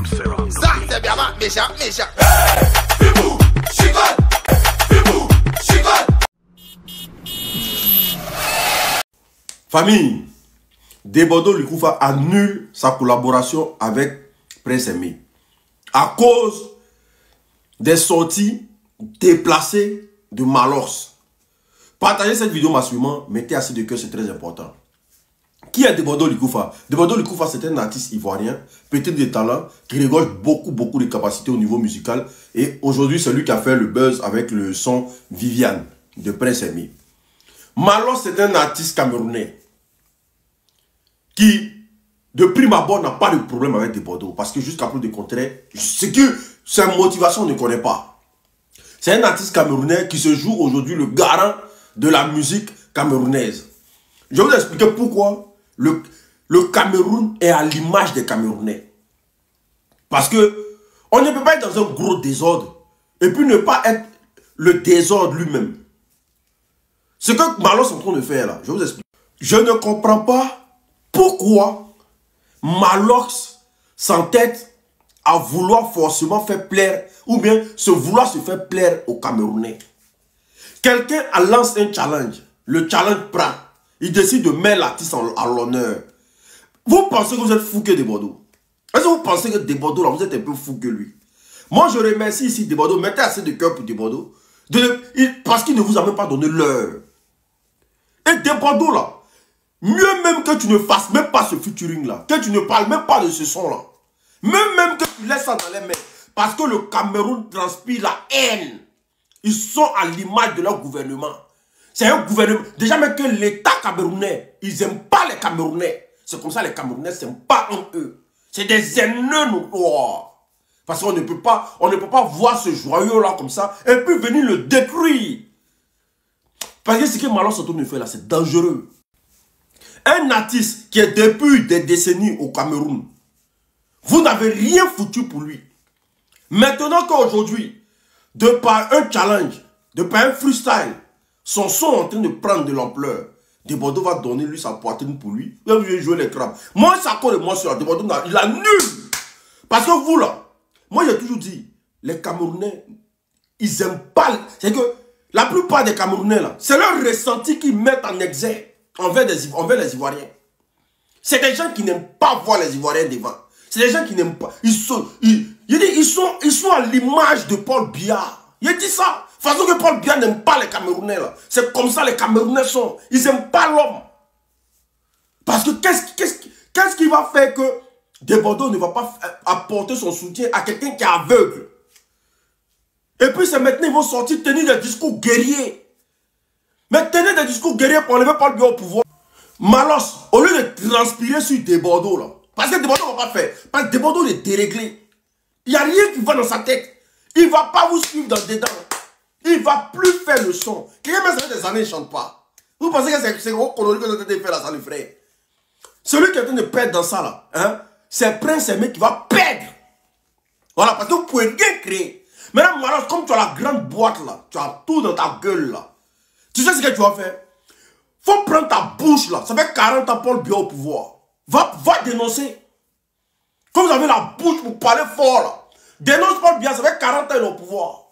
Ça, c'est bien méchant, méchant. Famille, Debodo Lukoufa annule sa collaboration avec Prince Aimé à cause des sorties déplacées de Malors. Partagez cette vidéo massivement, mettez assez de cœur, c'est très important. Qui est Debodo Lukoufa? Debodo Lukoufa, c'est un artiste ivoirien, petit de talent, qui regorge beaucoup de capacités au niveau musical. Et aujourd'hui, c'est lui qui a fait le buzz avec le son Viviane de Prince Aimé. Malors, c'est un artiste camerounais qui, de prime abord, n'a pas de problème avec Debodo. Parce que jusqu'à preuve du contraire, c'est que sa motivation, on ne connaît pas. C'est un artiste camerounais qui se joue aujourd'hui le garant de la musique camerounaise. Je vais vous expliquer pourquoi le Cameroun est à l'image des Camerounais. Parce que on ne peut pas être dans un gros désordre et puis ne pas être le désordre lui-même. Ce que Malors est en train de faire là, je vous explique. Je ne comprends pas pourquoi Malors s'entête à vouloir forcément faire plaire ou bien vouloir se faire plaire aux Camerounais. Quelqu'un a lancé un challenge. Le challenge prend. Il décide de mettre l'artiste à l'honneur. Vous pensez que vous êtes fou que Debodo? Est-ce que vous pensez que Debodo, là, vous êtes un peu fou que lui? Moi, je remercie ici Debodo. Mettez assez de cœur pour Debodo. Parce qu'il ne vous a même pas donné l'heure. Et Debodo, là, mieux même que tu ne fasses même pas ce featuring, là. Que tu ne parles même pas de ce son, là. Même que tu laisses ça dans les mains. Parce que le Cameroun transpire la haine. Ils sont à l'image de leur gouvernement. C'est un gouvernement. Déjà même que l'État camerounais, ils n'aiment pas les Camerounais. C'est comme ça les Camerounais ne s'aiment pas entre eux. C'est des ennemis noirs. Parce qu'on ne peut pas voir ce joyau-là comme ça et puis venir le détruire. Parce que ce que Malors est en train de faire là, c'est dangereux. Un artiste qui est depuis des décennies au Cameroun, vous n'avez rien foutu pour lui. Maintenant qu'aujourd'hui, de par un challenge, de par un freestyle, son son est en train de prendre de l'ampleur. Debodo va donner lui sa poitrine pour lui. Il va jouer les crabes. Moi, ça colle moi sur Debodo, il a nul. Parce que vous là, moi j'ai toujours dit, les Camerounais, ils aiment pas. C'est que la plupart des Camerounais là, c'est leur ressenti qu'ils mettent en exergue envers les Ivoiriens. C'est des gens qui n'aiment pas voir les Ivoiriens devant. C'est des gens qui n'aiment pas. Ils sont à l'image de Paul Biya. Il dit ça. Façon que Paul Biya n'aime pas les Camerounais là. C'est comme ça les Camerounais sont. Ils n'aiment pas l'homme. Parce que qu'est-ce qui va faire que Debodo ne va pas apporter son soutien à quelqu'un qui est aveugle? Et puis c'est maintenant ils vont sortir tenir des discours guerriers. Mais tenir des discours guerriers pour enlever Paul Biya au pouvoir. Malors, au lieu de transpirer sur Debodo là. Parce que Debodo ne va pas faire. Parce que Debodo est déréglé. Il n'y a rien qui va dans sa tête. Il ne va pas vous suivre dans dedans. Il ne va plus faire le son. Quelqu'un même ça fait des années, il ne chante pas. Vous pensez que c'est gros conneries que vous êtes en train de faire là, ça le ferait. Celui qui est en train de perdre dans ça là, hein, c'est Prince Aimé qui va perdre. Voilà, parce que vous pouvez rien créer. Maintenant, Malors, comme tu as la grande boîte là, tu as tout dans ta gueule là. Tu sais ce que tu vas faire? Faut prendre ta bouche là. Ça fait 40 ans Paul Biya au pouvoir. Va dénoncer. Comme vous avez la bouche pour parler fort là. Dénonce Paul Biya, ça fait 40 ans il est au pouvoir.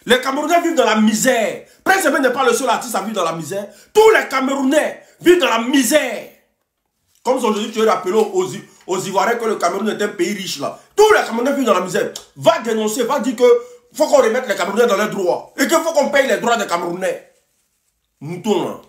Les Camerounais vivent dans la misère. Prince Aimé n'est pas le seul artiste à vivre dans la misère. Tous les Camerounais vivent dans la misère. Comme aujourd'hui tu es rappelé aux Ivoiriens que le Cameroun est un pays riche là. Tous les Camerounais vivent dans la misère. Va dénoncer, va dire que faut qu'on remette les Camerounais dans leurs droits. Et qu'il faut qu'on paye les droits des Camerounais. Mouton là.